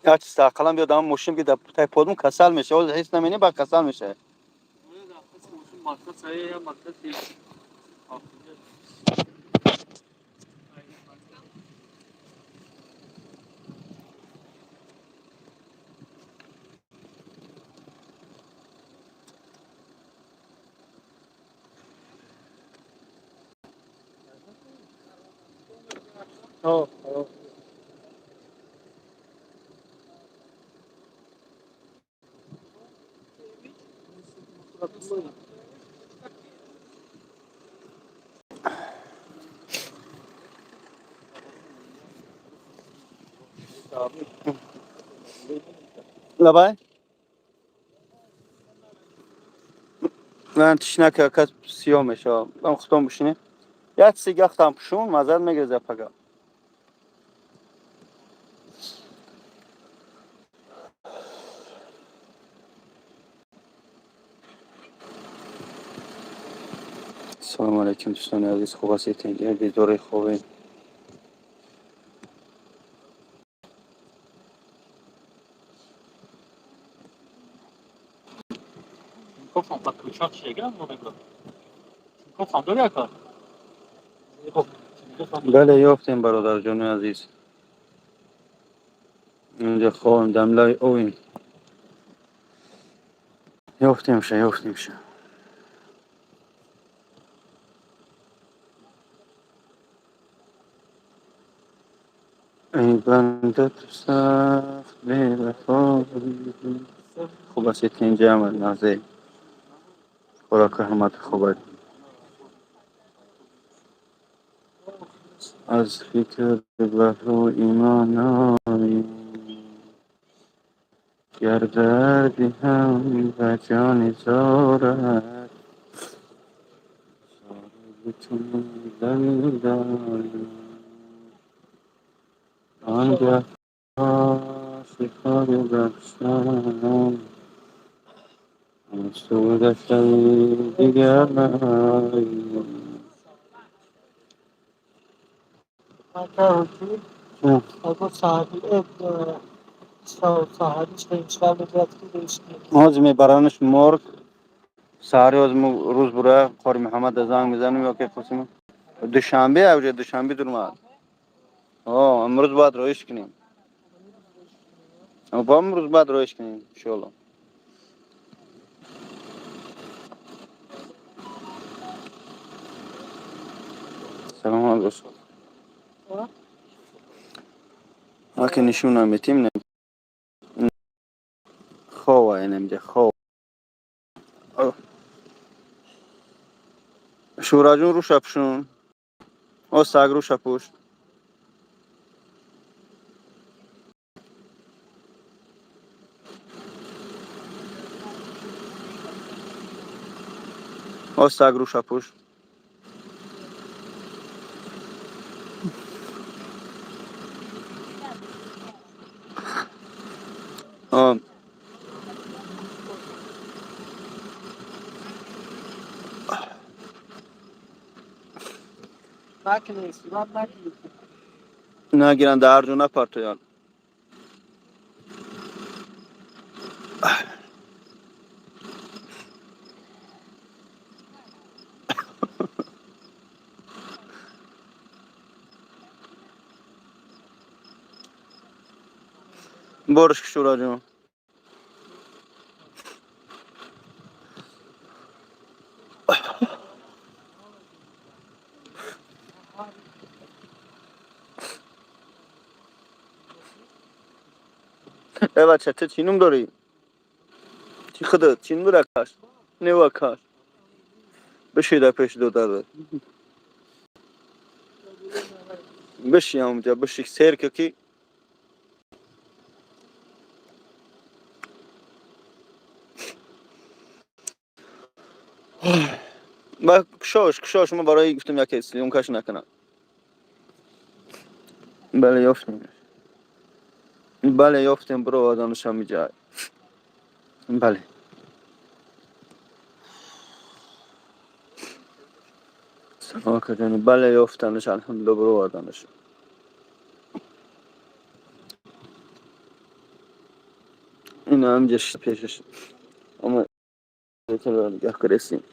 یا چی ساقلم بیادم ماشین بیاد تای پودم کسل میشه و حس نمی‌کنی با کسل میشه. لبای من تشنک کس سیاه میشه. من خودم بشینه. یا سیگار تام پشون مزد میگیره پگا. سلام علیکم دوستان عزیز خوب هستید؟ یه ویدیو خوبه. گفتم تا کوچاک شگم نمیگم. گفتم داره کار. بله یافتیم برادر جان عزیز. اینجا خوام دملای اوین. یافتیم شه. ای بنده تو سخت بی وفا خوب هستید که اینجا هم نازه خوراک همت خوبه. از فکر بحر و ایمانایی گردردی هم و جانی زارد بتونی دمیدن آنگه شکار رفتن سودشتری دیگر نهایی آز میبرنش مرگ سهری از روز بره قاری محمد زنگ میزنیم یا که قسم دوشنبه اوجه دوشنبه درماد امروز باید رویش کنیم با امروز باید رویش کنیم انشالله. سلام علیکم اگه نشون نمیتیم نه خواه اینم خواه شورا جون رو شپشون او سگ رو شپوش او سگ رو شپوش نگیرن در جون نپرتویان برش که شورا جون ای بچه تو چینم داری چی خودت چین برکش نوکش بشیده پیش دو داره بشی همونجا بشی سیر که کی با کشاش ما برای گفتم یکی سلیون کش نکنم. بله یافتیم بله یافتیم برو آدانش هم جای بله سلام کردن بله یافتنش الحمدلله برو آدانش اینا هم جشت پیشش اما نگاه رسیم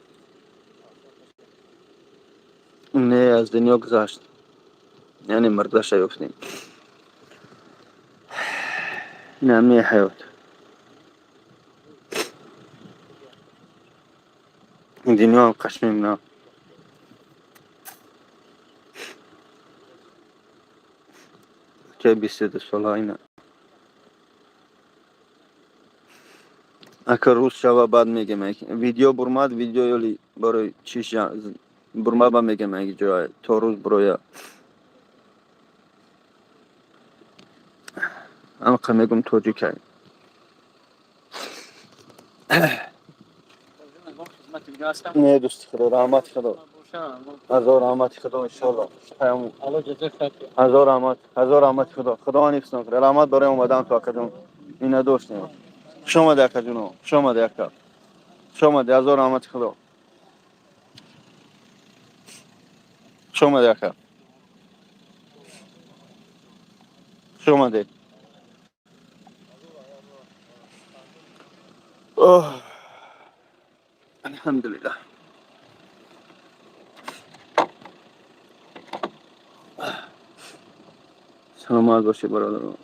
نه از دنیا گذشت یعنی مرده شیفتیم این هم نه حیات این دنیا هم قشنگ نه که 22 ساله اینا اگر روز شبه بعد میگم ویدیو برماد ویدیو یلی برای چیش برما با میگم اگه جای تو روز برویا اما که میگم توجه کرد خدمت دیگه هستم. نه دوست خدا رحمت خدا هزار رحمت خدا انشالله الله جزاک خیر. هزار رحمت خدا خدا نیستم کنه رحمت برای اومدن تو کدوم اینا دوستیم شما دیگه جونو شما دیگه هزار رحمت خدا شما دیگه شما دیگه اوه الحمدلله سلامت باشی برادر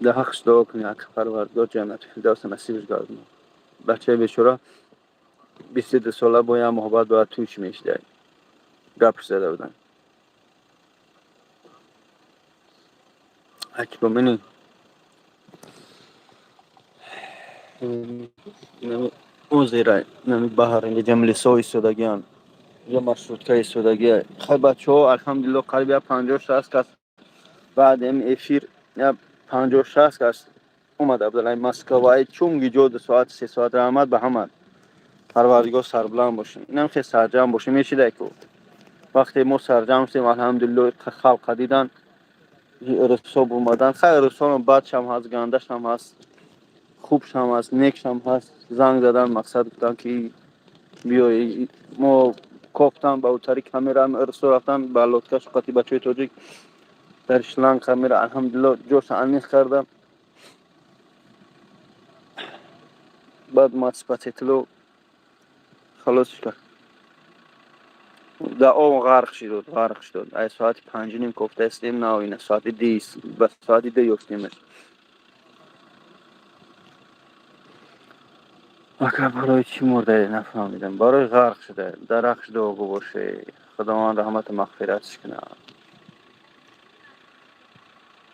ده حقش دعا کنی حق پروردگار جنت فردوس نصیبش گردونه بچه بیچاره 22 ساله با یه محبت باید توش میشده گپش زده بودن حکی با منی اون زیره نمی بحر اینگه جملی سوی سودگیان یا مشروط که سودگی خیلی بچه ها الحمدلله قریب 50-60 کس بعد این افیر 50-60 کس اومد عبدالله مسکوایی چون گیجو 2 ساعت 3 ساعت رحمت به همه پروردگار سربلند باشیم اینم خیلی سرجم باشیم میشه که وقتی ما سرجم شدیم الحمدلله خلق دیدن رسوب اومدن خیلی رسوب بعدش هم هست گندش هم هست خوبش هم هست نیکش هم هست زنگ زدن مقصد بودن که بیایی ما کوفتن با اوتاری کامیرا هم ارسو رفتن با لطکش قطی بچه توجیک در شلنگ کامیرا الحمدلله جوش انیخ کردم بعد ما سپاتیتلو خلاصش کرد در آن غرق شد ای ساعت 5 کوفته استیم نه اینه ساعت 10 بس ساعت 10 یفتیمش اگر برای چی مرده نفهمیدم برای غرق شده درخ شده و باشه خداوند رحمت مغفرتش کنه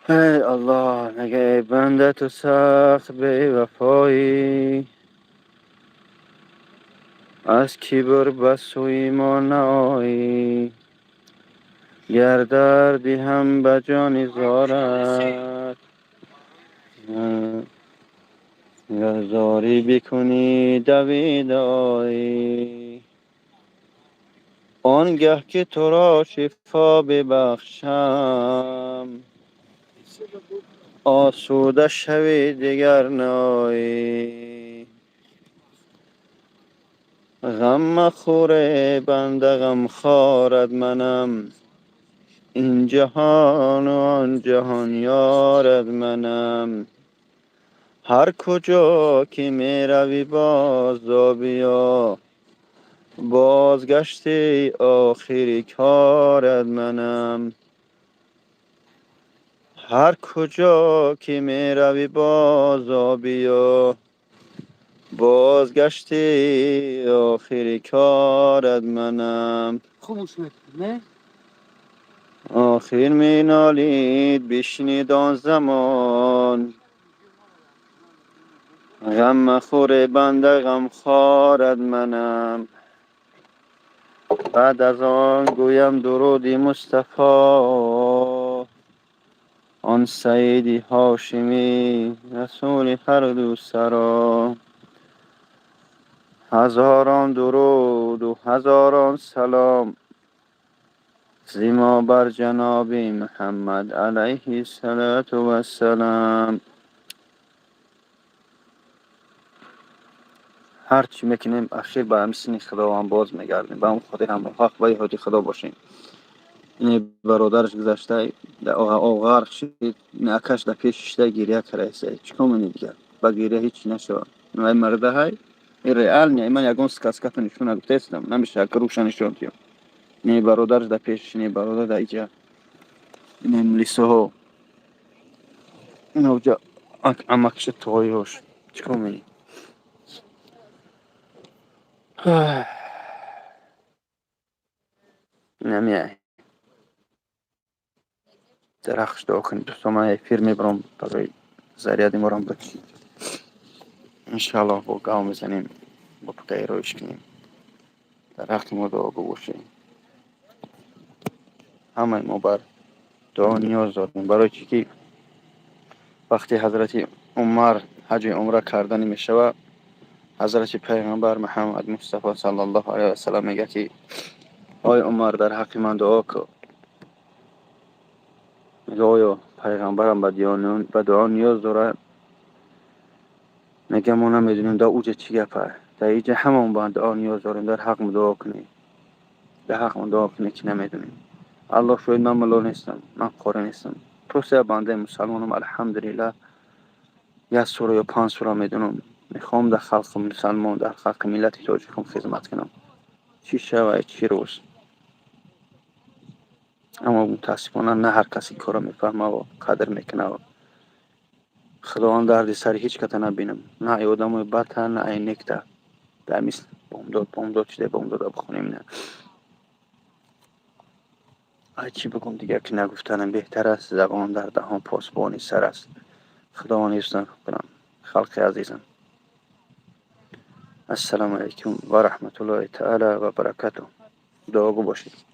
ای الله نگه ای بنده تو سخت به وفایی از کبر بس و ایمان نایی گر دردی هم به جان زارد گر زاری بکنی دویدایی آنگه که تو را شفا ببخشم آسوده شوی دیگر نایی غم مخوره بنده غم خارد منم این جهان و آن جهان یارد منم هر کجا که می روی باز بیا بازگشتی آخری کارد منم هر کجا که می روی باز بیا بازگشتی آخری کارد منم خوبش نه؟ آخر می نالید بشنید آن زمان غم مخور بنده غم خارد منم بعد از آن گویم درودی مصطفی آن سیدی هاشمی رسول هر دو سرا هزاران درود و هزاران سلام زیما بر جناب محمد علیه السلام هر چی میکنیم اخیر به همسین خدا هم باز میگردیم به هم خدا هم حق به یهودی خدا باشیم این برادرش گذشته در غرق شد نکش در پیشش گریه کرده چیکار منی دیگر بگیره هیچ نشو نوای مرده های این ریال نیه من یکون سکسکت نشونه گفتستم نمیشه که روشن نشون تیم نی برادرش در پیش نی برادر در اینجا نیم لیسه ها این اوجا امکش تویوش چکو می نمیه درخش دو کنی دوستو من فیرمی برام برای زریادی مرام بچی انشالله با گام بزنیم با پکای روش کنیم درخت ما دعا بگوشیم همه ما بر دعا نیاز داریم برای چی که وقتی حضرت عمر حج عمره کردن می شود حضرت پیغمبر محمد مصطفی صلی الله علیه و سلم میگه که آی عمر در حق من دعا کن میگه آیا پیغمبرم به دعا نیاز داره میگه ما نمیدونیم در اوج چی گپه در اینجا همون با دعا نیاز داریم در حق دعا کنی در حق دعا کنی که نمیدونیم الله شاید من ملا نیستم من قاره نیستم توسعه بنده مسلمانم الحمدلله یک سوره یا 5 سوره میدونم میخوام در خلق مسلمان در خلق ملت تاجیکم خدمت کنم چی شود چی روز اما متاسفانه نه هر کسی کارو میفهمه و قدر میکنه و خداوند دردی سر هیچ کته نبینم نه ای آدمای بد نه ای نیک در مثل بامداد شده بامداد بخونیم نه ای چی بگم دیگر که نگفتنم بهتر است زبان در دهان پاسبانی سر است خداوند حفظتان کنم خلق عزیزم السلام علیکم و رحمت الله تعالی و برکاته دعا باشید